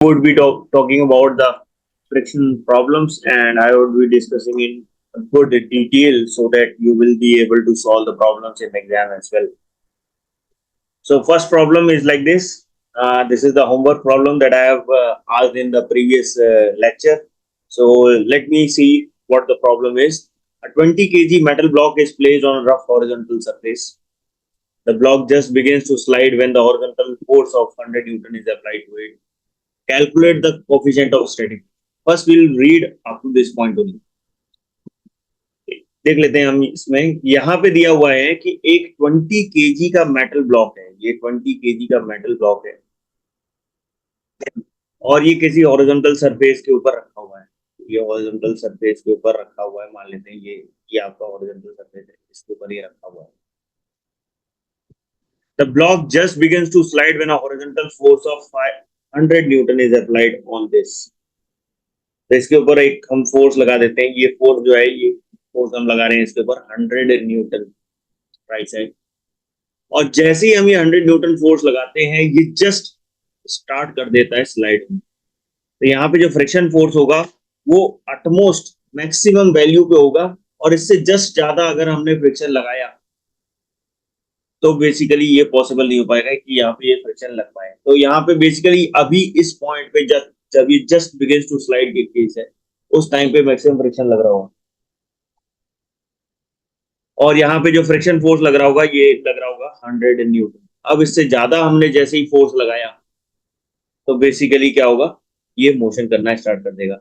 would be talking about the friction problems, and I would be discussing in good detail so that you will be able to solve the problems in the exam as well. So first problem is like this. This is the homework problem that I have asked in the previous lecture. So let me see what the problem is. A 20 kg metal block is placed on a rough horizontal surface. The block just begins to slide when the horizontal force of 100 Newton is applied to it. Calculate the coefficient of static. First we'll read up to this point only. देख लेते हैं हम इसमें यहाँ पे दिया हुआ है कि एक 20 केजी का मेटल ब्लॉक है, ये 20 केजी का मेटल ब्लॉक है और ये किसी हॉरिजॉन्टल सरफेस के ऊपर रखा हुआ है। ये हॉरिजॉन्टल सरफेस के ऊपर रखा हुआ है, मान लेते हैं ये आपका हॉरिजॉन्टल सरफेस है, इसके ऊपर ये रखा हुआ है। The block just begins to slide when a horizontal force of 500 Newton is applied on this. तो इसके ऊपर एक हम फोर्स लगा देते हैं। ये फोर्स जो है, ये फोर्स हम लगा रहे हैं इसके ऊपर 100 न्यूटन राइट साइड। और जैसे ही हम ये 100 न्यूटन फोर्स लगाते हैं, ये जस्ट स्टार्ट कर देता है स्लाइड में। तो यहाँ पे जो फ्रिक्शन फोर्स होगा वो अटमोस्ट मैक्सिमम वैल्यू पे होगा, और इससे जस्ट ज्यादा अगर हमने फ्रिक्शन लगाया तो बेसिकली ये पॉसिबल नहीं हो पाएगा कि यहाँ पे ये फ्रिक्शन लग पाए। तो यहाँ पे बेसिकली अभी इस पॉइंट पे जब ये जस्ट बिगिंस टू स्लाइड की केस है, उस टाइम पे मैक्सिमम फ्रिक्शन लग रहा होगा। और यहाँ पे जो फ्रिक्शन फोर्स लग रहा होगा, ये लग रहा होगा 100 न्यूटन। अब इससे ज्यादा हमने जैसे ही फोर्स लगाया तो बेसिकली क्या होगा, ये मोशन करना स्टार्ट कर देगा।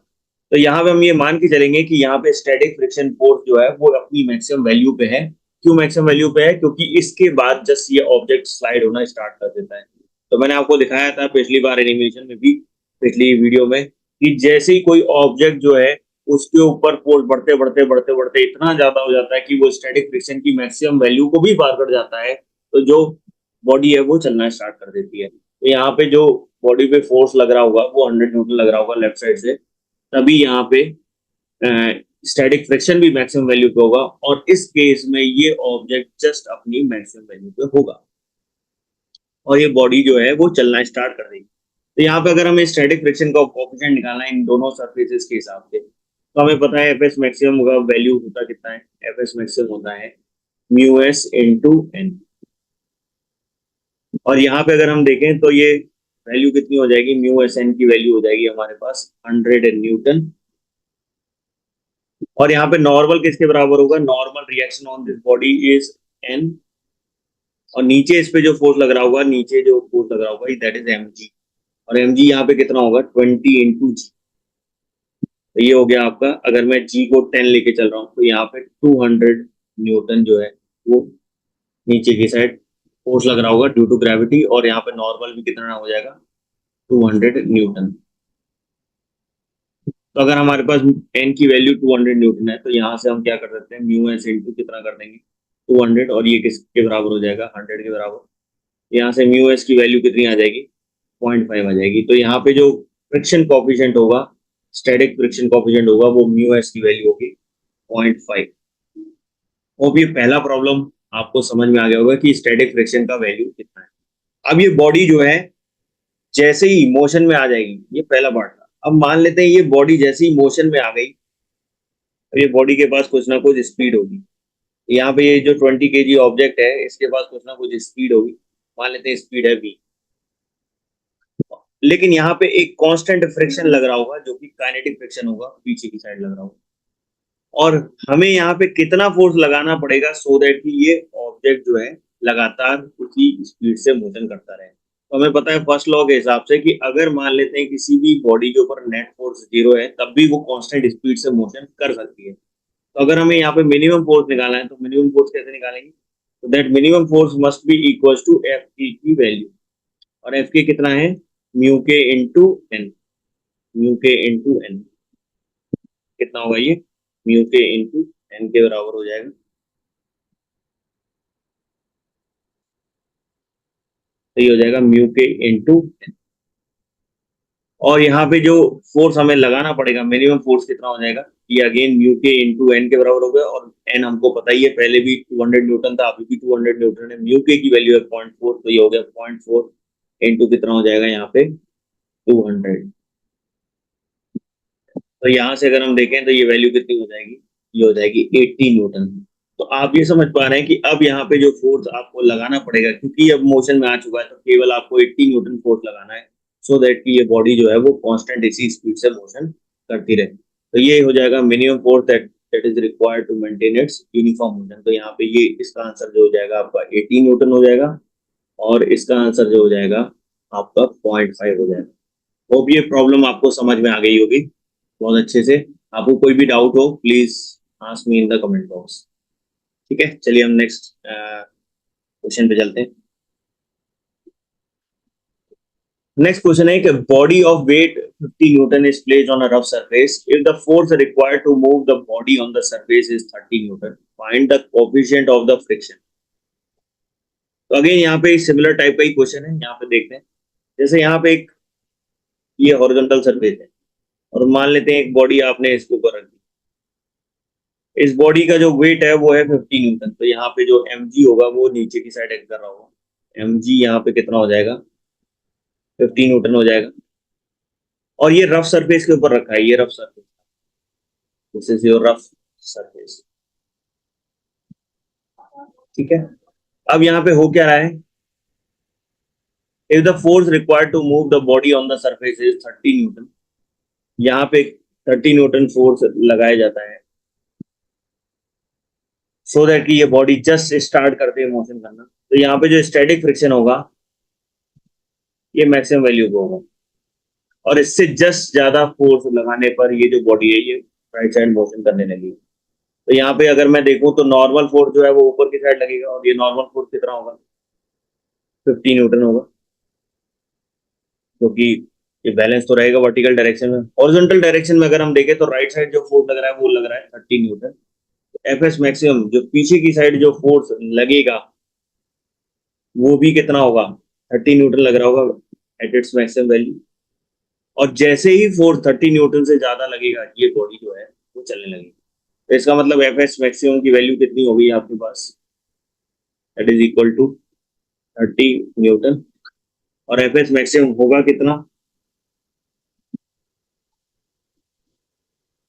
तो यहाँ पे हम ये मान के चलेंगे कि यहाँ पे स्टैटिक फ्रिक्शन फोर्स जो है वो अपनी मैक्सिमम वैल्यू पे है। क्यों मैक्सिमम वैल्यू पे है? क्योंकि इसके बाद जस्ट ये ऑब्जेक्ट स्लाइड होना स्टार्ट कर देता है। तो मैंने आपको दिखाया था पिछली बार एनिमेशन में भी, पिछली वीडियो में, कि जैसे ही कोई ऑब्जेक्ट जो है उसके ऊपर फोर्स बढ़ते बढ़ते बढ़ते बढ़ते इतना ज्यादा हो जाता है कि वो स्टैटिक फ्रिक्शन की मैक्सिमम वैल्यू को भी पार कर जाता है, तो जो बॉडी है वो चलना स्टार्ट कर देती है। तो यहाँ पे जो बॉडी पे फोर्स लग रहा होगा वो 100 न्यूटन लग रहा होगा लेफ्ट साइड से, तभी यहाँ पे स्टैटिक फ्रिक्शन भी मैक्सिमम वैल्यू पे होगा, और इस केस में ये ऑब्जेक्ट जस्ट अपनी मैक्सिमम वैल्यू पे होगा और ये बॉडी जो है वो चलना स्टार्ट कर देगी। तो यहाँ पे अगर हमें स्टैटिक फ्रिक्शन का कोएफिशिएंट निकालना है इन दोनों सरफेसेस के हिसाब से, तो हमें पता है एफएस मैक्सिमम का वैल्यू होता कितना है, एफएस मैक्सिमम होता है म्यू एस इंटू एन। और यहाँ पे अगर हम देखें तो ये वैल्यू कितनी हो जाएगी, म्यू एस एन की वैल्यू हो जाएगी हमारे पास 100 न्यूटन। और यहाँ पे नॉर्मल किसके बराबर होगा, normal reaction on this body is an, और नीचे इस पे जो फोर्स लग रहा होगा, नीचे जो फोर्स लग रहा होगा दैट इज एम जी। और एम जी यहाँ पे कितना होगा, 20 इंटू जी। तो ये हो गया आपका, अगर मैं जी को 10 लेके चल रहा हूँ तो यहाँ पे 200 न्यूटन जो है वो नीचे की साइड फोर्स लग रहा होगा ड्यू टू ग्रेविटी, और यहाँ पे नॉर्मल भी कितना हो जाएगा, 200 न्यूटन। तो अगर हमारे पास एन की वैल्यू 200 न्यूटन है, तो यहाँ से हम क्या कर सकते हैं, म्यू एस इंटू कितना कर देंगे 200, और ये किसके बराबर हो जाएगा, 100 के बराबर। यहाँ से म्यू एस की वैल्यू कितनी आ जाएगी, 0.5 आ जाएगी। तो यहाँ पे जो फ्रिक्शन कोएफिशिएंट होगा, स्टैटिक फ्रिक्शन कोएफिशिएंट होगा, वो म्यू एस की वैल्यू होगी 0.5। और ये पहला प्रॉब्लम आपको समझ में आ गया होगा कि स्टैटिक फ्रिक्शन का वैल्यू कितना है। अब ये बॉडी जो है जैसे ही मोशन में आ जाएगी, ये पहला पार्ट था। अब मान लेते हैं ये बॉडी जैसे ही मोशन में आ गई, ये बॉडी के पास कुछ ना कुछ स्पीड होगी। यहाँ पे ये जो 20 केजी ऑब्जेक्ट है, इसके पास कुछ ना कुछ स्पीड होगी, मान लेते हैं स्पीड है v। लेकिन यहाँ पे एक कांस्टेंट फ्रिक्शन लग रहा होगा जो कि काइनेटिक फ्रिक्शन होगा, पीछे की साइड लग रहा होगा। और हमें यहाँ पे कितना फोर्स लगाना पड़ेगा सो दैट कि ये ऑब्जेक्ट जो है लगातार उसी स्पीड से मोशन करता रहे। तो हमें पता है फर्स्ट लॉ के हिसाब से कि अगर मान लेते हैं किसी भी बॉडी के ऊपर नेट फोर्स 0 है, तब भी वो कांस्टेंट स्पीड से मोशन कर सकती है। तो अगर हमें यहाँ पे मिनिमम फोर्स निकालना है, तो मिनिमम फोर्स कैसे निकालेंगे, तो that minimum force must be equal to F के की वैल्यू। और एफ के कितना है, म्यू के इंटू एन, म्यू के इंटू एन कितना होगा, ये म्यू के इंटू एन के बराबर हो जाएगा। तो ये हो जाएगा म्यू के इंटू एन। और यहाँ पे जो फोर्स हमें लगाना पड़ेगा, मिनिमम फोर्स कितना हो जाएगा, ये अगेन म्यू के इंटू एन के बराबर हो गया। और एन हमको पता ही है, पहले भी 200 न्यूटन था, अभी भी 200 न्यूटन है। म्यू के की वैल्यू है 0.4, तो ये हो गया 0.4 इंटू कितना हो जाएगा यहाँ पे 200। तो यहाँ से अगर हम देखें तो ये वैल्यू कितनी हो जाएगी, ये हो जाएगी 80 न्यूटन। तो आप ये समझ पा रहे हैं कि अब यहाँ पे जो फोर्स आपको लगाना पड़ेगा, क्योंकि अब मोशन में आ चुका है, तो केवल आपको 80 न्यूटन फोर्स लगाना है, सो दैट कि ये बॉडी जो है वो कांस्टेंट इसी स्पीड से मोशन करती रहे। तो ये हो जाएगा minimum force that is required to maintain its uniform motion. तो यहाँ पे ये इसका आंसर जो हो जाएगा आपका 80 न्यूटन हो जाएगा, और इसका आंसर जो हो जाएगा आपका 0.5 हो जाएगा। होप ये प्रॉब्लम आपको समझ में आ गई होगी बहुत अच्छे से। आपको कोई भी डाउट हो please ask me in the comment box. ठीक है, चलिए हम नेक्स्ट क्वेश्चन पे चलते हैं। नेक्स्ट क्वेश्चन है कि body of weight 50 newton is placed on a rough surface if the force required to move the body on the surface is 30 newton, find the coefficient of the friction. तो again यहाँ पे similar type का ही question है, यहाँ पे देखते हैं। जैसे यहाँ पे एक ये हॉरिजॉन्टल सरफेस है, और मान लेते हैं एक बॉडी आपने इसके ऊपर रख दी। इस बॉडी का जो वेट है वो है 50 न्यूटन। तो यहाँ पे जो mg होगा वो नीचे की साइड एक्ट कर रहा होगा। mg यहाँ पे कितना हो जाएगा, 50 न्यूटन हो जाएगा। और ये रफ सरफेस के ऊपर रखा है, ये rough surface, this is your rough surface. ठीक है, अब यहाँ पे हो क्या रहा है, if the force required to move the body on the surface is 30 newton, यहाँ पे 30 न्यूटन फोर्स लगाया जाता है, सो दैट कि ये बॉडी जस्ट स्टार्ट करते हैं मोशन करना। तो यहाँ पे जो स्टैटिक फ्रिक्शन होगा ये मैक्सिमम वैल्यू को होगा, और इससे जस्ट ज्यादा फोर्स लगाने पर ये जो बॉडी है ये राइट साइड मोशन करने लगी। तो यहाँ पे अगर मैं देखूं तो नॉर्मल फोर्स जो है वो ऊपर की साइड लगेगा, और ये नॉर्मल फोर्स कितना होगा, 50 न्यूटन होगा, क्योंकि ये बैलेंस तो रहेगा वर्टिकल डायरेक्शन में। हॉरिजॉन्टल डायरेक्शन में अगर हम देखें तो राइट साइड जो फोर्स लग रहा है वो लग रहा है 30 न्यूटन। एफ एस मैक्सिमम जो पीछे की साइड जो फोर्स लगेगा वो भी कितना होगा, 30 न्यूटन लग रहा होगा एट इट्स मैक्सिमम वैल्यू। और जैसे ही फोर्स 30 न्यूटन से ज्यादा लगेगा ये बॉडी जो है वो चलने लगेगी। तो इसका मतलब एफ एस मैक्सिमम की वैल्यू कितनी होगी आपके पास, that is equal to 30 newton. और एफ एस मैक्सिमम होगा कितना,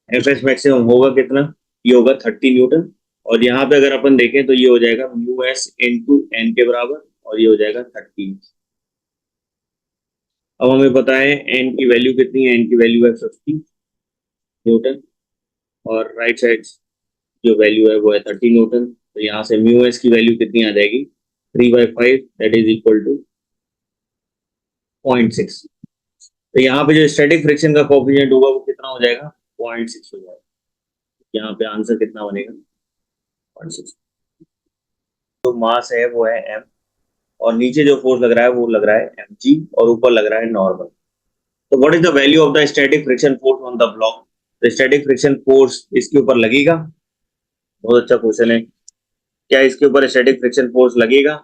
एफ एस मैक्सिमम होगा कितना, ये होगा 30 न्यूटन। और यहाँ पे अगर अपन देखें तो ये हो जाएगा म्यू एस इंटू एन के बराबर, और ये हो जाएगा 30। अब हमें पता है एन की वैल्यू कितनी है, एन की वैल्यू है 50 न्यूटन, और राइट साइड जो वैल्यू है वो है 30 न्यूटन। तो यहाँ से म्यू एस की वैल्यू कितनी आ जाएगी, 3/5, दैट इज इक्वल टू 0.6। तो यहाँ पे जो स्टैटिक फ्रिक्शन का कोएफिशिएंट होगा वो कितना हो जाएगा, 0.6 हो जाएगा। यहाँ पे आंसर कितना बनेगा, 0.6। जो मास है वो है m, और नीचे जो फोर्स लग रहा है वो लग रहा है mg, और ऊपर लग रहा है नॉर्मल। तो what is the value of the static friction force on the block. तो स्टैटिक फ्रिक्शन फोर्स इसके ऊपर लगेगा, बहुत अच्छा क्वेश्चन है, क्या इसके ऊपर स्टैटिक फ्रिक्शन फोर्स लगेगा,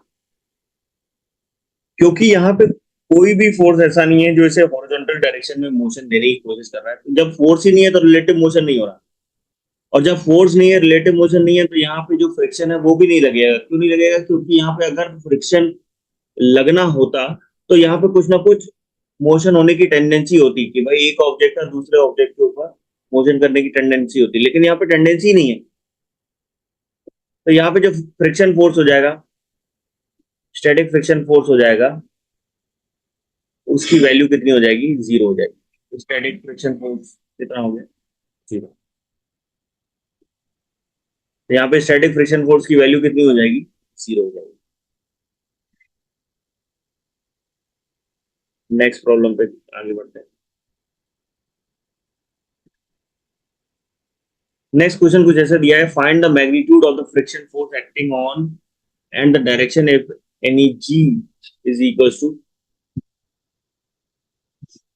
क्योंकि यहाँ पे कोई भी फोर्स ऐसा नहीं है जो इसे हॉरिजॉन्टल डायरेक्शन में मोशन देने की कोशिश कर रहा है। तो जब फोर्स ही नहीं है तो रिलेटिव मोशन नहीं हो रहा, और जब फोर्स नहीं है, रिलेटिव मोशन नहीं है, तो यहाँ पे जो फ्रिक्शन है वो भी नहीं लगेगा। क्यों नहीं लगेगा, क्योंकि यहाँ पे अगर फ्रिक्शन लगना होता तो यहाँ पे कुछ ना कुछ मोशन होने की टेंडेंसी होती कि भाई एक ऑब्जेक्ट का दूसरे ऑब्जेक्ट के ऊपर मोशन करने की टेंडेंसी होती, लेकिन यहाँ पे टेंडेंसी नहीं है। तो यहाँ पे जो फ्रिक्शन फोर्स हो जाएगा, स्टैटिक फ्रिक्शन फोर्स हो जाएगा, उसकी वैल्यू कितनी हो जाएगी, 0 हो जाएगी। स्टैटिक फ्रिक्शन फोर्स कितना हो गया, 0। तो यहाँ पे स्टैटिक फ्रिक्शन फोर्स की वैल्यू कितनी हो जाएगी, 0 हो जाएगी। नेक्स्ट प्रॉब्लम पे आगे बढ़ते हैं। नेक्स्ट क्वेश्चन कुछ ऐसा दिया है, find the magnitude of the friction force acting on and the direction if any g is equal to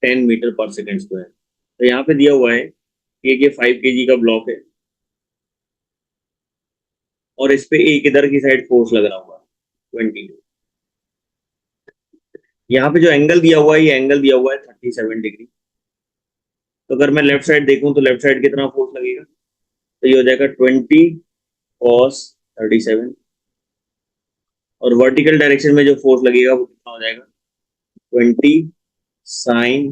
10 metre per second square. तो यहाँ पे दिया हुआ है कि ये 5 kg का ब्लॉक है, और इस पे एक इधर की साइड फोर्स लग रहा होगा 22। यहाँ पे जो एंगल दिया हुआ है, ये एंगल दिया हुआ है 37 डिग्री। तो अगर मैं लेफ्ट साइड देखूं तो लेफ्ट साइड कितना फोर्स लगेगा, तो ये हो जाएगा 20 cos 37, और वर्टिकल डायरेक्शन में जो फोर्स लगेगा वो कितना हो जाएगा, 20 sin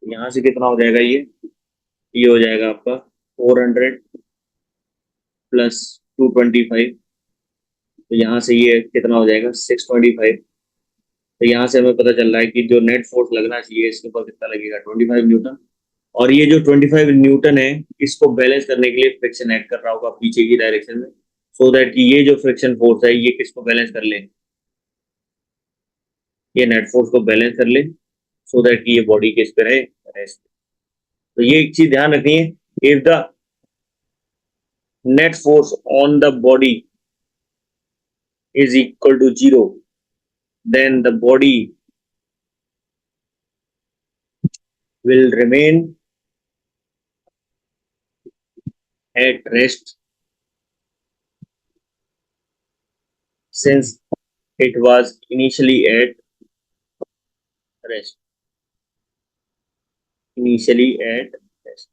यहाँ से कितना हो जाएगा ये हो जाएगा आपका 400 प्लस 225। तो यहाँ से ये कितना हो जाएगा 625। तो यहाँ से हमें पता चल रहा है कि जो नेट फोर्स लगना चाहिए इसके ऊपर कितना लगेगा 25 न्यूटन। और ये जो 25 न्यूटन है इसको बैलेंस करने के लिए फ्रिक्शन एक्ट कर रहा होगा पीछे की डायरेक्शन में, सो दैट कि ये जो फ्रिक्शन फोर्स है ये किसको बैलेंस कर ले, ये नेट फोर्स को बैलेंस कर ले, सो दैट कि ये बॉडी किस पे रहे, रेस्ट। तो ये एक चीज ध्यान रखनी है, if the net force on the body is equal to 0, then the body will remain at rest since it was initially at rest. Initially at rest.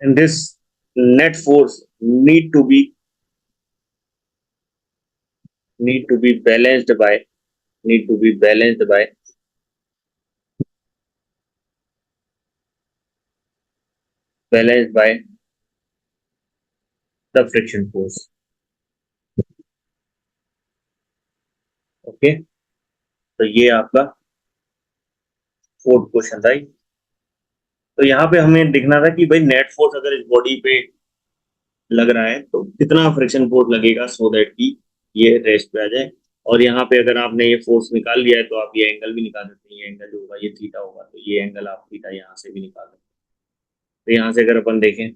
And this net force need to be balanced by the friction force. Okay, तो ये आपका fourth question था। तो यहाँ पे हमें दिखना था कि भाई नेट फोर्स अगर इस बॉडी पे लग रहा है तो कितना फ्रिक्शन फोर्स लगेगा, सो दैट कि ये रेस्ट पे आ जाए। और यहाँ पे अगर आपने ये फोर्स निकाल लिया है तो आप ये एंगल भी निकाल सकते हैं, ये एंगल जो होगा ये थीटा होगा, तो ये एंगल आप थीटा यहाँ से भी निकाल सकते हैं। तो यहाँ से अगर अपन देखें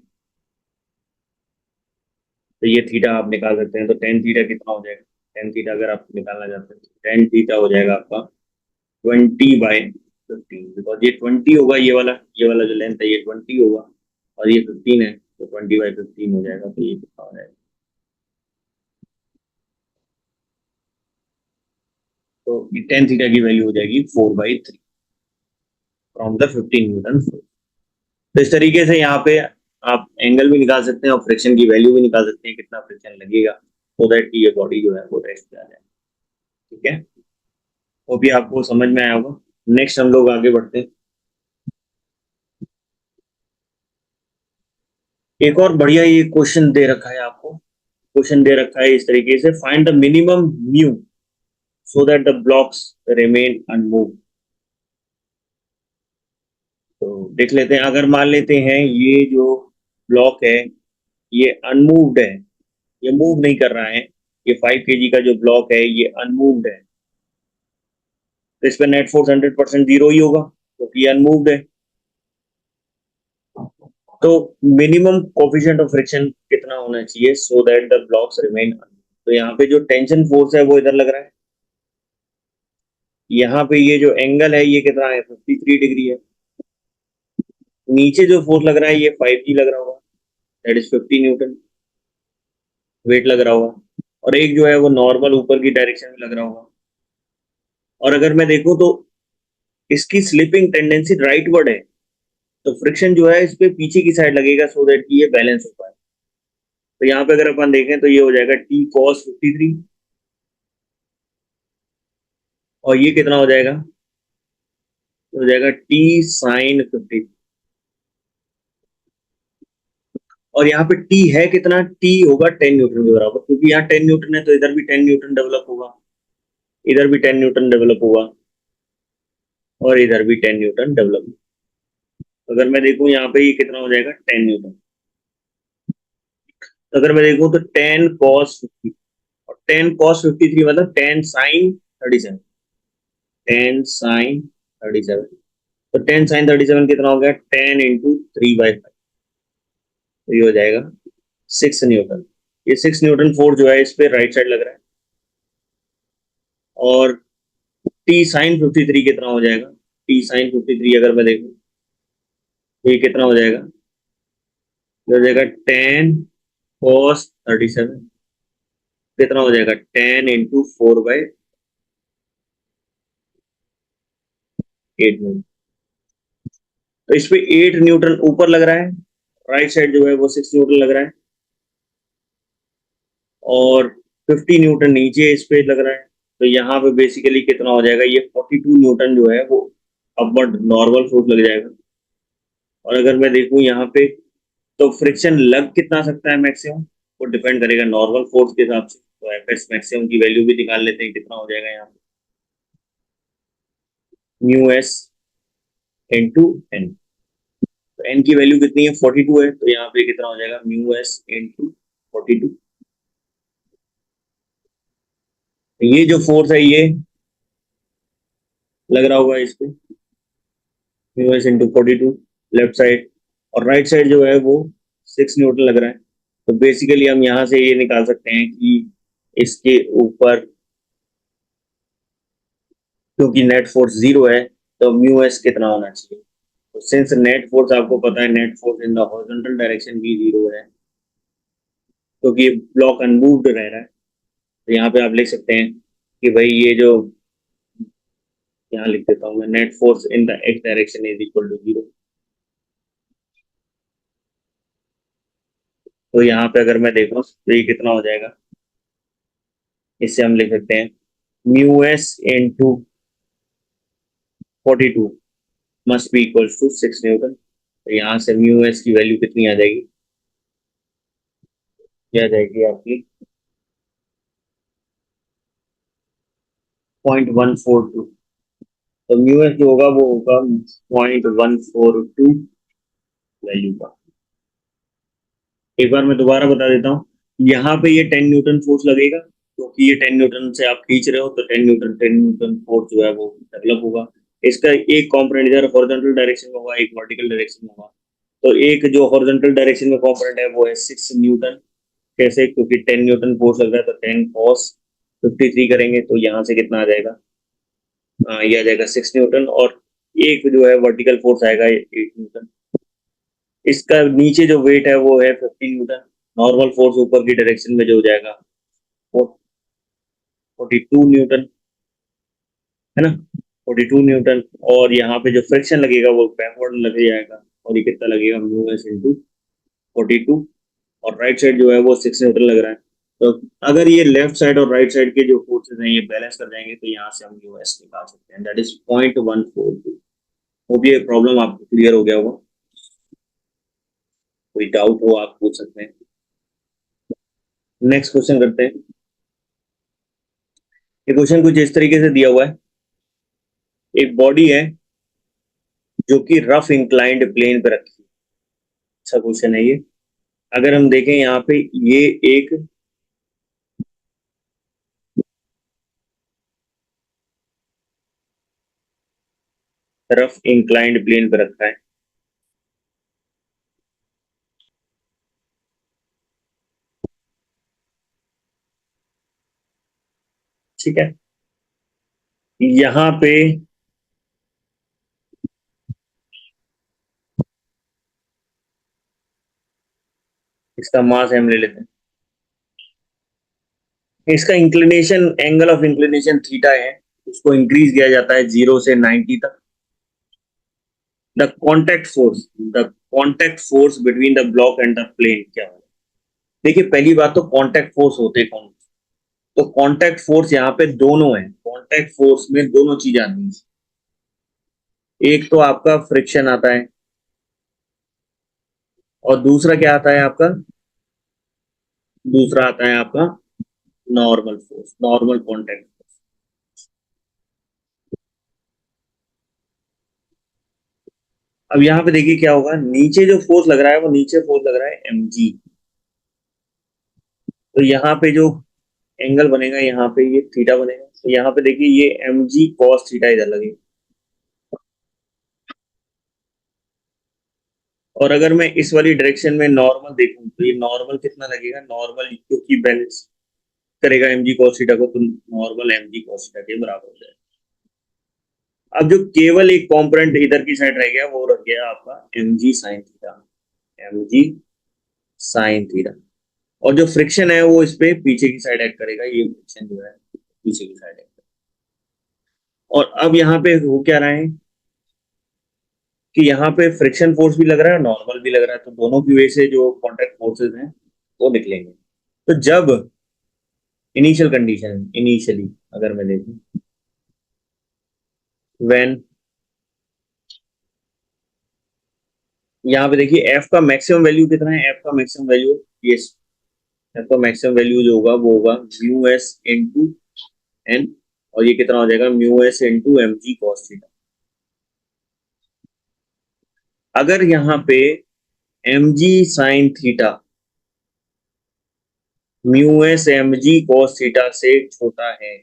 तो ये थीटा आप निकाल सकते हैं, तो टेन थीटा कितना हो जाएगा, टेन थीटा अगर आप निकालना चाहते हैं तो टेन थीटा हो जाएगा आपका 20/15, बिकॉज ये 20 होगा, ये वाला जो लेंथ है ये 20 होगा और ये 15 है, तो 20/15 हो जाएगा। तो ये कितना हो जाएगा, तो टेन थीटा की वैल्यू हो जाएगी 4/3 फ्रॉम द 15 न्यूटन। तो इस तरीके से यहाँ पे आप एंगल भी निकाल सकते हैं और फ्रिक्शन की वैल्यू भी निकाल सकते हैं, कितना फ्रिक्शन लगेगा, सो दैट कि ये बॉडी जो है वो रेस्ट पे आ जाए। ठीक है, वो भी आपको समझ में आया होगा। नेक्स्ट हम लोग आगे बढ़ते हैं। एक और बढ़िया ये क्वेश्चन दे रखा है आपको, क्वेश्चन दे रखा है इस तरीके से, find the minimum mu so that the blocks remain unmove. तो देख लेते हैं, अगर मान लेते हैं ये जो ब्लॉक है ये अनमूव्ड है, ये मूव नहीं कर रहा है, ये 5 kg का जो ब्लॉक है ये अनमूव्ड है, तो इस पर नेट फोर्स 100% जीरो ही होगा क्योंकि ये अनमूव्ड है। तो मिनिमम कोफिशिएंट ऑफ फ्रिक्शन कितना होना चाहिए सो दैट द ब्लॉक्स रिमेन, तो यहाँ पे जो टेंशन फोर्स है वो इधर लग रहा है, यहाँ पे ये जो एंगल है ये कितना है 53 डिग्री है, नीचे जो फोर्स लग रहा है ये 5G लग रहा होगा, दैट इज 50 न्यूटन वेट लग रहा होगा, और एक जो है वो नॉर्मल ऊपर की डायरेक्शन में लग रहा होगा। और अगर मैं देखूं तो इसकी स्लिपिंग टेंडेंसी राइटवर्ड है, तो फ्रिक्शन जो है इस पे पीछे की साइड लगेगा सो दैट कि ये बैलेंस हो पाए। तो यहाँ पे अगर अपन देखें तो ये हो जाएगा टी कॉस 53, और ये कितना हो जाएगा, हो जाएगा टी साइन 50। और यहाँ पे टी है कितना, टी होगा 10 न्यूटन के बराबर, क्योंकि यहाँ 10 न्यूटन है तो इधर भी 10 न्यूटन डेवलप होगा, इधर भी 10 न्यूटन डेवलप होगा, और इधर भी 10 न्यूटन डेवलप। अगर मैं देखूं यहाँ पे ये कितना हो जाएगा 10 न्यूटन। तो अगर मैं देखूं तो 10 cos 50 और 10 cos 53 मतलब 10 sin 37, 10 sin 37, तो 10 sin 37 कितना हो गया 10 × 3/5, तो ये हो जाएगा 6 न्यूटन। ये 6 न्यूटन फोर्स जो है इस पे राइट साइड लग रहा है। और टी साइन 53 कितना हो जाएगा, टी साइन 53 अगर मैं देखूं तो ये कितना हो जाएगा, ये हो जाएगा 10 cos 37, कितना हो जाएगा 10 × 4/8 न्यूटन। तो इस पे 8 न्यूटन ऊपर लग रहा है, राइट साइड जो है वो 6 न्यूटन लग रहा है, और 50 न्यूटन नीचे इस पे लग रहा है। तो यहाँ पे बेसिकली कितना हो जाएगा, ये 42 न्यूटन जो है वो अपवर्ड नॉर्मल फोर्स लग जाएगा। और अगर मैं देखूं यहाँ पे, तो फ्रिक्शन लग कितना सकता है मैक्सिमम, वो डिपेंड करेगा नॉर्मल फोर्स के हिसाब से। तो एफ एस मैक्सिमम की वैल्यू भी निकाल लेते हैं, कितना हो जाएगा यहाँ पे, म्यू एस इंटू एन। तो एन की वैल्यू कितनी है, 42 है, तो यहाँ पे कितना हो जाएगा, म्यू एस इंटू 42। ये जो फोर्स है ये लग रहा होगा इस पे, mu s into 42 left side, और राइट साइड जो है वो 6 न्यूटन लग रहा है। तो बेसिकली हम यहाँ से ये निकाल सकते हैं कि इसके ऊपर, क्योंकि नेट फोर्स 0 है, तो म्यू एस कितना होना चाहिए। तो सिंस नेट फोर्स आपको पता है, net force in the horizontal direction भी 0 है, क्योंकि ये ब्लॉक अनमूव्ड रह रहा है। तो यहाँ पे आप लिख सकते हैं कि भाई ये जो, यहाँ लिख देता हूँ मैं, net force in the x direction is equal to 0। तो यहाँ पे अगर मैं देखूँ तो ये कितना हो जाएगा, इससे हम लिख सकते हैं mu s into 42 must be equal to 6 newton. तो यहाँ से म्यू एस की वैल्यू कितनी आ जाएगी, ये आ जाएगी आपकी 0.142। तो म्यू एस जो होगा वो होगा 0.142 वैल्यू का। एक बार मैं दोबारा बता देता हूँ, यहाँ पे ये 10 न्यूटन फोर्स लगेगा, क्योंकि ये 10 न्यूटन से आप खींच रहे हो, तो 10 न्यूटन फोर्स जो है वो डेवलप होगा। इसका एक कॉम्पोनेंट इधर हॉरिजॉन्टल डायरेक्शन में होगा, एक वर्टिकल डायरेक्शन में होगा। तो एक जो हॉरिजॉन्टल डायरेक्शन में कॉम्पोनेंट है वो है 6 न्यूटन। कैसे, क्योंकि 10 न्यूटन फोर्स लग रहा है, तो 10 cos 53 करेंगे तो यहाँ से कितना आ जाएगा, ये आ जाएगा 6 न्यूटन। और एक जो है वर्टिकल फोर्स आएगा 8 न्यूटन। इसका नीचे जो वेट है वो है 15 न्यूटन। नॉर्मल फोर्स ऊपर की डायरेक्शन में जो हो जाएगा वो 42 न्यूटन, है ना, 42 न्यूटन। और यहाँ पे जो फ्रिक्शन लगेगा वो बैकवर्ड लग जाएगा, और ये कितना लगेगा, म्यू एस इंटू 42। और राइट साइड जो है वो 6 न्यूटन लग रहा है। तो अगर ये लेफ्ट साइड और राइट साइड के जो फोर्सेज हैं ये बैलेंस कर जाएंगे, तो यहाँ से हम म्यू एस निकाल सकते हैं, दैट इज 0.142। वो भी ये प्रॉब्लम आपको क्लियर हो गया होगा, कोई डाउट हो आप पूछ सकते हैं। नेक्स्ट क्वेश्चन करते हैं। ये क्वेश्चन कुछ इस तरीके से दिया हुआ है, एक बॉडी है जो कि रफ इंक्लाइंड प्लेन पे रखी है। अच्छा क्वेश्चन है ये। अगर हम देखें यहाँ पे, ये एक रफ इंक्लाइंड प्लेन पे रखा है, ठीक है। यहाँ पे इसका मास हम ले लेते हैं, इसका inclination, angle of inclination theta है, उसको इंक्रीज किया जाता है 0 से 90 तक। The contact force, the contact force between the block and the plane क्या है। देखिए पहली बात तो कॉन्टैक्ट फोर्स होते कौन, तो कॉन्टैक्ट फोर्स यहाँ पे दोनों है, कॉन्टैक्ट फोर्स में दोनों चीज आती है। एक तो आपका फ्रिक्शन आता है, और दूसरा क्या आता है आपका, दूसरा आता है आपका नॉर्मल फोर्स, नॉर्मल कॉन्टैक्ट। अब यहाँ पे देखिए क्या होगा, नीचे जो फोर्स लग रहा है वो नीचे फोर्स लग रहा है mg। तो यहाँ पे जो एंगल बनेगा, यहाँ पे ये थीटा बनेगा, तो यहाँ पे देखिए ये mg cos थीटा इधर लगेगा। और अगर मैं इस वाली डायरेक्शन में नॉर्मल देखूं, तो ये नॉर्मल कितना लगेगा, नॉर्मल क्योंकि बैलेंस करेगा mg cos थीटा को, तो नॉर्मल mg cos थीटा के बराबर हो जाएगा। अब जो केवल एक कंपोनेंट इधर की साइड रह गया, वो रह गया आपका mg sin theta, mg sin theta. और जो फ्रिक्शन है वो इस पे पीछे की साइड एक्ट करेगा, ये फ्रिक्शन जो है पीछे की साइड एक्ट। और अब यहाँ पे हो क्या रहा है कि यहाँ पे फ्रिक्शन फोर्स भी लग रहा है, नॉर्मल भी लग रहा है, तो दोनों की वजह से जो कॉन्ट्रैक्ट फोर्सेस हैं वो निकलेंगे। तो जब इनिशियल कंडीशन, इनिशियली अगर मैं देखूं, व्हेन, यहाँ पे देखिए एफ का मैक्सिमम वैल्यू कितना है, एफ का मैक्सिमम वैल्यू ये, एफ का मैक्सिमम वैल्यू जो होगा वो होगा म्यू एस इंटू एन, और ये कितना हो जाएगा, mu s into m g cos theta. अगर यहाँ पे m g sine theta mu s m g cos theta से छोटा है,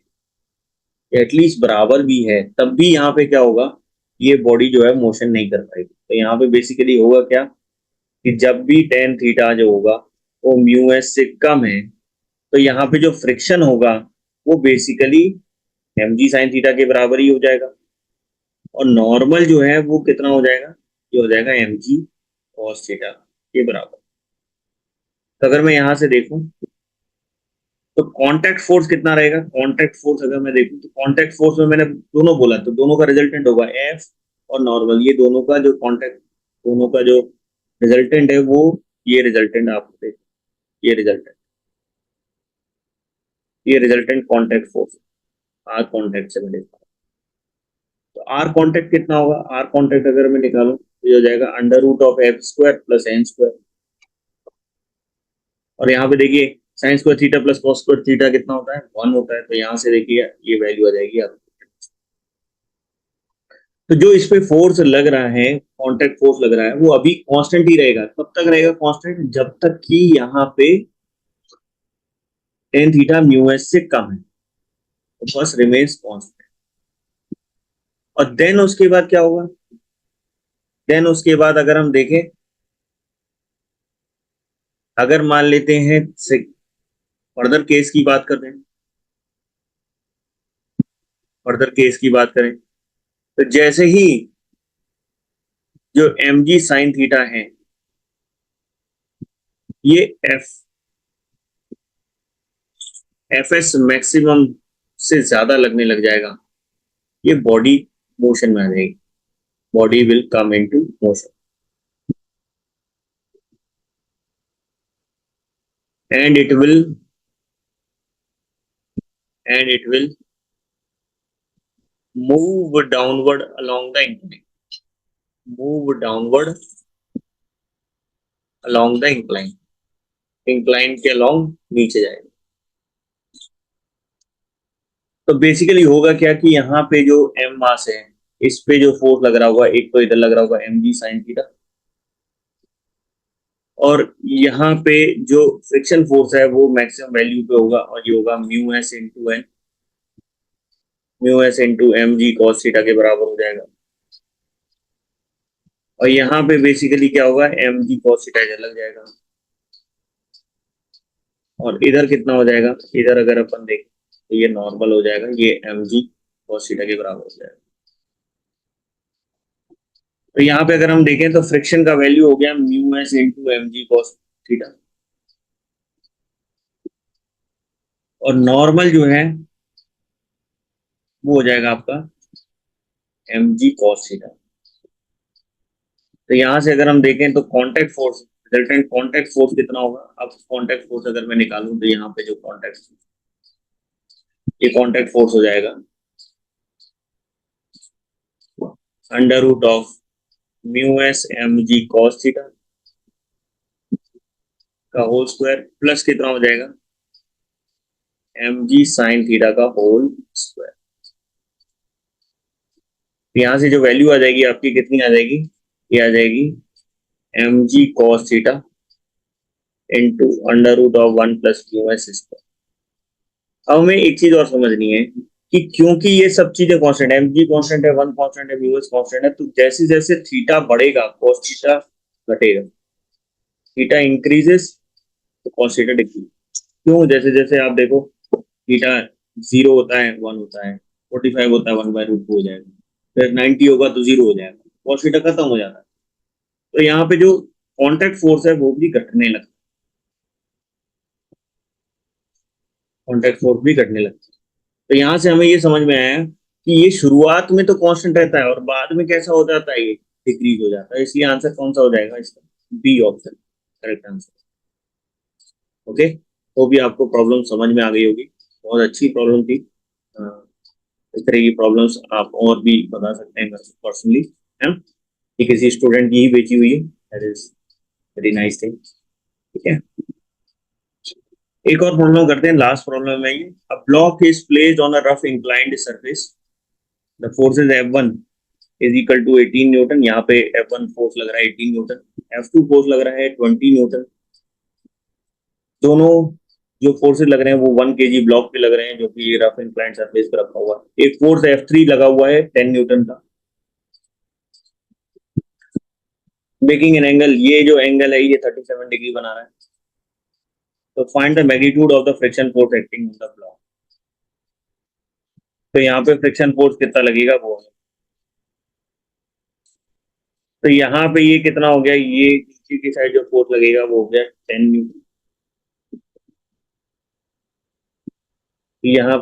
एटलीस्ट बराबर भी है, तब भी यहाँ पे क्या होगा, ये बॉडी जो है मोशन नहीं कर पाएगी। तो यहाँ पे बेसिकली होगा क्या, कि जब भी टेन थीटा जो होगा वो म्यू एस से कम है, तो यहाँ पे जो फ्रिक्शन होगा वो basically m g sine theta के बराबर ही हो जाएगा, और नॉर्मल जो है वो कितना हो जाएगा, ये हो जाएगा एम जी कॉस थीटा के बराबर। तो अगर मैं यहाँ से देखूं तो कांटेक्ट फोर्स कितना रहेगा, कांटेक्ट फोर्स अगर मैं देखूं तो कांटेक्ट फोर्स में मैंने दोनों बोला, तो दोनों का रिजल्टेंट होगा एफ और नॉर्मल, ये दोनों का जो कांटेक्ट, दोनों का जो रिजल्टेंट है वो, ये रिजल्टेंट आपको देखो, ये resultant contact force, R contact से मैं देखता हूँ। तो आर कांटेक्ट कितना होगा, आर कांटेक्ट अगर मैं निकालूं तो ये हो जाएगा under root of F square plus N square, और यहाँ पे देखिए sine square theta plus cos square theta कितना होता है, 1 होता है, तो यहाँ से देखिए ये वैल्यू आ जाएगी आपको। तो जो इस पे फोर्स लग रहा है, कांटेक्ट फोर्स लग रहा है, वो अभी कांस्टेंट ही रहेगा, कब तक रहेगा कांस्टेंट, जब तक कि यहाँ पे टेन थीटा म्यू एस से कम है, तो फर्स्ट रिमेन्स कांस्टेंट। और देन उसके बाद क्या होगा, देन उसके बाद अगर हम देखें, अगर मान लेते हैं फर्दर केस की बात कर रहे हैं, फर्दर केस की बात करें, तो जैसे ही जो एम जी साइन थीटा है, ये एफ एफ एस मैक्सिमम से ज्यादा लगने लग जाएगा, ये बॉडी मोशन में आ जाएगी, body will come into motion, and it will and it will move downward along the incline, move downward along the incline, incline के along नीचे जाएगा। तो बेसिकली होगा क्या कि यहाँ पे जो एम मास है, इस पे जो फोर्स लग रहा होगा, एक तो इधर लग रहा होगा एम जी साइन थीटा, और यहाँ पे जो फ्रिक्शन फोर्स है वो मैक्सिमम वैल्यू पे होगा, और ये होगा mu s into N, mu s into m g cos theta के बराबर हो जाएगा। और यहाँ पे बेसिकली क्या होगा, एम जी कॉस थीटा इधर लग जाएगा, और इधर कितना हो जाएगा, इधर अगर अपन देखें तो ये नॉर्मल हो जाएगा, ये एम जी कॉस थीटा के बराबर हो जाएगा। तो यहाँ पे अगर हम देखें तो फ्रिक्शन का वैल्यू हो गया mu s into m g cos theta, और नॉर्मल जो है वो हो जाएगा आपका एम जी कॉस थीटा। तो यहाँ से अगर हम देखें तो contact force, resultant contact force कितना होगा, अब कांटेक्ट फोर्स अगर मैं निकालूं तो यहाँ पे जो कांटेक्ट, ये कांटेक्ट फोर्स हो जाएगा under root of mu s m g cos theta का होल स्क्वायर प्लस कितना हो जाएगा, एम जी साइन थीटा का होल स्क्वायर। यहाँ से जो वैल्यू आ जाएगी आपकी कितनी आ जाएगी, ये आ जाएगी m g cos theta into under root of 1 plus mu s square. अब हमें एक चीज और समझनी है कि क्योंकि ये सब चीजें कांस्टेंट है, एम जी कांस्टेंट है, 1 कांस्टेंट है, म्यू एस कांस्टेंट है, तो जैसे जैसे थीटा बढ़ेगा कॉस थीटा घटेगा, थीटा इंक्रीजेस तो कॉस थीटा डिक्रीज। क्यों, जैसे जैसे आप देखो थीटा 0 होता है 1 होता है, 45 होता है 1/√2 हो जाएगा, फिर 90 होगा तो 0 हो जाएगा, कॉस थीटा खत्म हो जाता है। तो यहाँ पे जो कांटेक्ट फोर्स है वो भी घटने लगता है, कांटेक्ट फोर्स भी घटने लगता है। तो यहाँ से हमें ये समझ में आया कि ये शुरुआत में तो कांस्टेंट रहता है और बाद में कैसा हो जाता है, ये डिक्रीज हो जाता है, इसलिए आंसर कौन सा हो जाएगा इसका, B option correct answer. Okay, तो भी आपको प्रॉब्लम समझ में आ गई होगी। बहुत अच्छी प्रॉब्लम थी। अ, इस तरह की प्रॉब्लम्स आप और भी बता सकते हैं पर्सनली, है ना? ये किसी स्टूडेंट की ही बेची हुई है, that is very nice thing. ठीक है, एक और प्रॉब्लम करते हैं, लास्ट प्रॉब्लम है ये। A block is placed on a rough inclined surface, the force is F1 is equal to 18 newton. यहाँ पे F1 फोर्स लग रहा है 18 न्यूटन, F2 फोर्स लग रहा है 20 न्यूटन। दोनों जो फोर्सेस लग रहे हैं वो 1 kg ब्लॉक पे लग रहे हैं, जो कि रफ इंक्लाइंड सरफेस पे रखा हुआ है। एक फोर्स F3 लगा हुआ है 10 न्यूटन का, मेकिंग एन एंगल, ये जो एंगल है ये 37 डिग्री बना रहा है। तो find the magnitude of the friction force acting on the block. तो यहाँ पे फ्रिक्शन फोर्स कितना लगेगा वो है। तो यहाँ पे ये कितना हो गया, ये नीचे की साइड जो फोर्स लगेगा वो हो गया 10 न्यूटन। यहाँ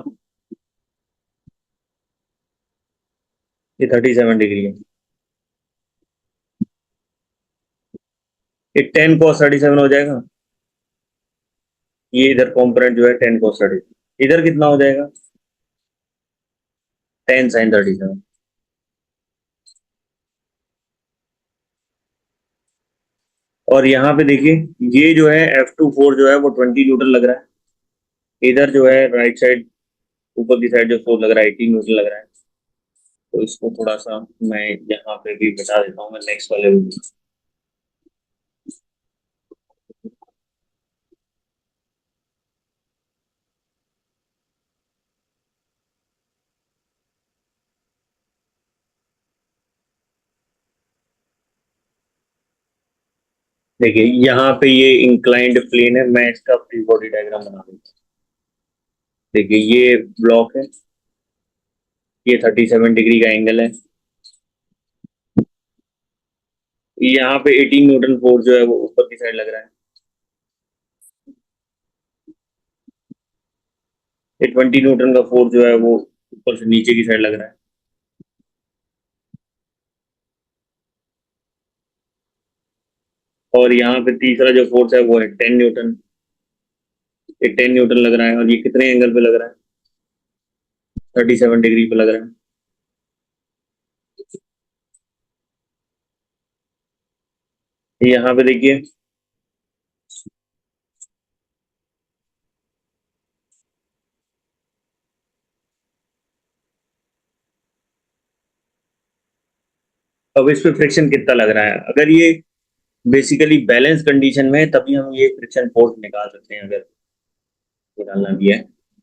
ये 37 डिग्री है, ये 10 cos 37 हो जाएगा। ये इधर कॉम्पोनेंट जो है 10 cos 37, इधर कितना हो जाएगा 10 sin 37। और यहाँ पे देखिए, ये जो है F2 4 जो है वो 20 न्यूटन लग रहा है। इधर जो है राइट साइड ऊपर की साइड जो फोर्स लग रहा है 18 न्यूटन लग रहा है। तो इसको थोड़ा सा मैं यहाँ पे भी बता देता हूँ, मैं नेक्स्ट वाले में। देखिए यहाँ पे ये इंक्लाइंड प्लेन है, मैं इसका फ्री बॉडी डायग्राम बना देता हूँ। देखिए ये ब्लॉक है, ये 37 डिग्री का एंगल है, यहाँ पे 18 न्यूटन फोर्स जो है वो ऊपर की साइड लग रहा है, ये 20 न्यूटन का फोर्स जो है वो ऊपर से नीचे की साइड लग रहा है। और यहाँ पे तीसरा जो फोर्स है वो है 10 न्यूटन, ये 10 न्यूटन लग रहा है, और ये कितने एंगल पे लग रहा है 37 डिग्री पे लग रहा है। यहाँ पे देखिए, अब इस पे फ्रिक्शन कितना लग रहा है। अगर ये बेसिकली बैलेंस कंडीशन में है तभी हम ये फ्रिक्शन फोर्स निकाल सकते हैं, अगर निकालना भी है।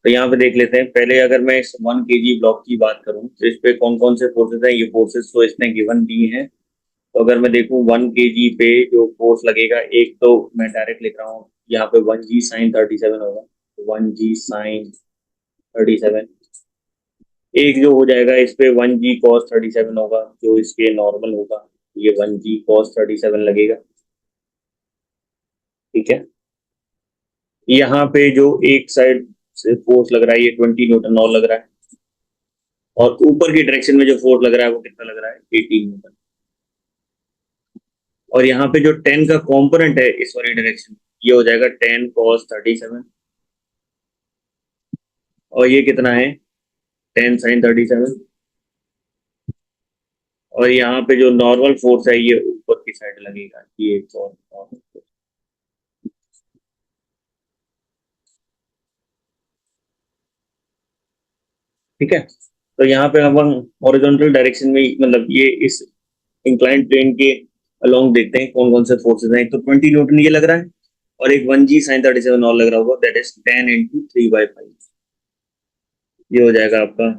तो यहाँ पे देख लेते हैं पहले, अगर मैं इस 1 kg ब्लॉक की बात करूं तो इस पे कौन कौन से फोर्सेस हैं, ये फोर्सेस तो इसने गिवन दी हैं। तो अगर मैं देखूं 1 kg पे जो फोर्स लगेगा, एक तो मैं डायरेक्ट लिख रहा हूँ, यहाँ पे 1 g sin 37 होगा, 1 g sin 37। एक जो हो जाएगा इस पे 1 g cos 37 होगा, जो इसके नॉर्मल होगा, ये 1 g cos 37 लगेगा। ठीक है, यहाँ पे जो एक साइड से फोर्स लग रहा है ये 20 न्यूटन और लग रहा है, और ऊपर की डायरेक्शन में जो फोर्स लग रहा है वो कितना लग रहा है 18 न्यूटन। और यहाँ पे जो 10 का कॉम्पोनेंट है इस वाली डायरेक्शन, ये हो जाएगा 10 cos 37, और ये कितना है 10 sin 37। और यहाँ पे जो नॉर्मल फोर्स है ये ऊपर की साइड लगेगा, ये एक और। ठीक है, तो यहाँ पे हम हॉरिजॉन्टल डायरेक्शन में मतलब ये इस इंक्लाइंड प्लेन के अलोंग देखते हैं कौन कौन से फोर्सेज हैं। एक तो 20 न्यूटन ये लग रहा है, और एक 1 g sin 37 और लग रहा होगा, दैट इज 10 × 3/5। ये हो जाएगा आपका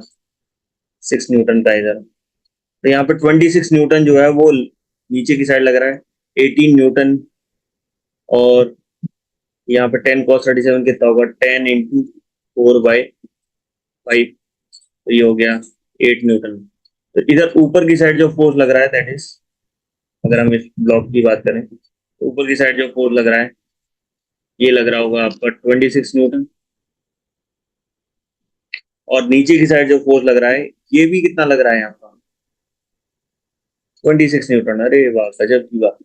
6 न्यूटन का इधर। तो यहाँ पे 26 न्यूटन जो है वो नीचे की साइड लग रहा है, 18 न्यूटन, और यहाँ पे 10 cos 37 कितना होगा 10 × 4/5, तो ये हो गया 8 न्यूटन। तो इधर ऊपर की साइड जो फोर्स लग रहा है दैट इज, अगर हम इस ब्लॉक की बात करें तो ऊपर की साइड जो फोर्स लग रहा है ये लग रहा होगा आपका 26 न्यूटन, और नीचे की साइड जो फोर्स लग रहा है ये भी कितना लग रहा है आपका 26 न्यूटन। अरे वाह, गजब की बात।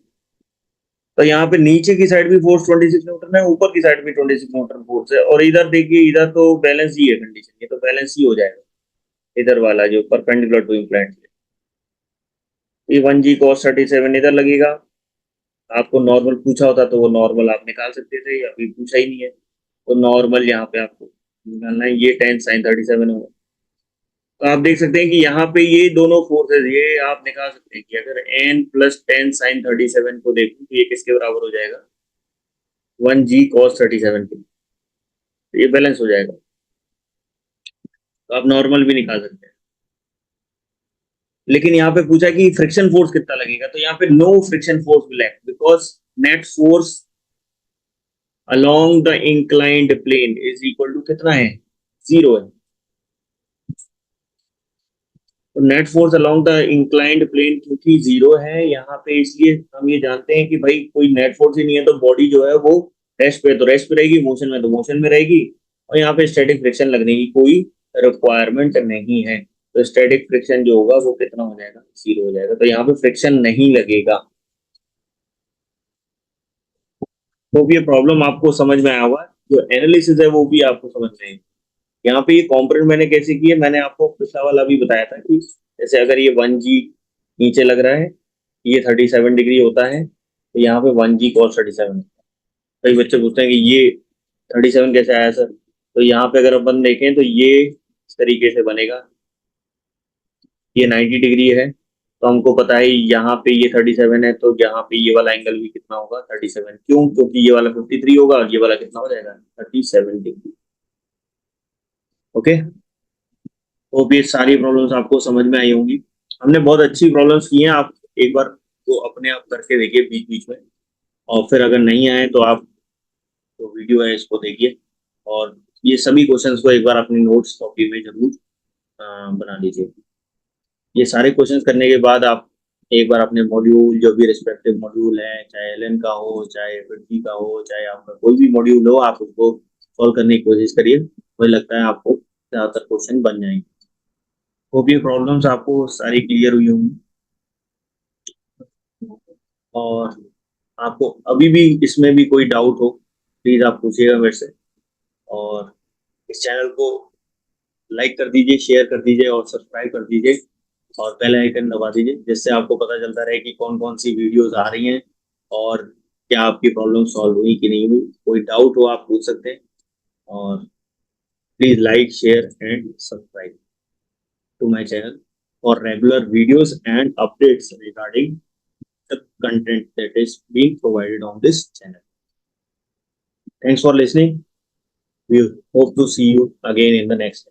तो यहाँ पे नीचे की साइड भी फोर्स 26 न्यूटन है, ऊपर की साइड भी 26 न्यूटन फोर्स है, और इधर देखिए इधर तो बैलेंस ही है कंडीशन, ये तो बैलेंस ही हो जाएगा इधर वाला जो परपेंडिकुलर टू इम्प्लांट है। ये 1g cos 37 इधर लगेगा। आपको नॉर्मल पूछा होता तो वो नॉर्मल आप निकाल सकते थे, अभी पूछा ही नहीं है तो नॉर्मल यहाँ पे आपको निकालना है। ये 10 sin 37 होगा। तो आप देख सकते हैं कि यहाँ पे ये दोनों फोर्सेस ये आप निकाल सकते हैं कि अगर n प्लस 10 sin 37 को देखूं तो ये किसके बराबर हो जाएगा, 1g cos 37 के। तो ये बैलेंस हो जाएगा, तो आप नॉर्मल भी निकाल सकते हैं। लेकिन यहाँ पे पूछा कि फ्रिक्शन फोर्स कितना लगेगा, तो यहाँ पे no friction force will act because net force along the inclined plane is equal to कितना है, 0 है। तो net force along the inclined plane क्योंकि 0 है यहाँ पे, इसलिए हम ये जानते हैं कि भाई कोई नेट फोर्स ही नहीं है तो बॉडी जो है वो रेस्ट पे तो रेस्ट पे रहेगी, मोशन में तो मोशन में रहेगी, और यहाँ पे स्टैटिक फ्रिक्शन लगने की कोई रिक्वायरमेंट नहीं है। तो स्टैटिक फ्रिक्शन जो होगा वो कितना हो जाएगा, 0 हो जाएगा। तो यहाँ पे फ्रिक्शन नहीं लगेगा। तो ये प्रॉब्लम आपको समझ में आया हुआ है, जो एनालिसिस है वो भी आपको समझ में आएगी। यहाँ पे ये कॉम्पोनेंट मैंने कैसे किए, मैंने आपको पिछला वाला भी बताया था कि जैसे अगर ये 1g नीचे लग रहा है, ये 37 डिग्री होता है, तो यहाँ पे 1g cos 37। कई बच्चे पूछते हैं कि ये 37 कैसे आया सर, तो यहाँ पे अगर अपन देखें तो ये इस तरीके से बनेगा, ये 90 डिग्री है, तो हमको पता है यहाँ पे ये 37 है, तो यहाँ पे ये वाला एंगल भी कितना होगा, 37। क्यों, क्योंकि ये वाला 53 होगा और ये वाला कितना हो जाएगा, 37 डिग्री। ओके, तो ये सारी प्रॉब्लम्स आपको समझ में आई होंगी। हमने बहुत अच्छी प्रॉब्लम्स की हैं, आप एक बार वो अपने आप करके देखिए बीच बीच में, और फिर अगर नहीं आए तो आप जो वीडियो है इसको देखिए, और ये सभी क्वेश्चंस को एक बार अपनी नोट्स कॉपी में जरूर बना लीजिए। ये सारे क्वेश्चंस करने के बाद आप एक बार अपने मॉड्यूल जो भी रिस्पेक्टिव मॉड्यूल है, चाहे एलएन का हो, चाहे फिफ्टी का हो, चाहे आपका कोई भी मॉड्यूल हो, आप उसको सॉल्व करने की कोशिश करिए। मुझे लगता है आपको ज़्यादातर क्वेश्चन बन जाएंगे। होप ये प्रॉब्लम्स आपको सारी क्लियर हुई होंगी, और आपको अभी भी इसमें भी कोई डाउट हो प्लीज़ आप पूछिएगा मेरे से। और इस चैनल को लाइक कर दीजिए, शेयर कर दीजिए और सब्सक्राइब कर दीजिए, और बेल आइकन दबा दीजिए, जिससे आपको पता चलता रहे कि कौन कौन सी वीडियोस आ रही हैं और क्या आपकी प्रॉब्लम सॉल्व हुई कि नहीं हुई। कोई डाउट हो आप पूछ सकते हैं, और please like share and subscribe to my channel for regular videos and updates regarding the content that is being provided on this channel. Thanks for listening. We hope to see you again in the next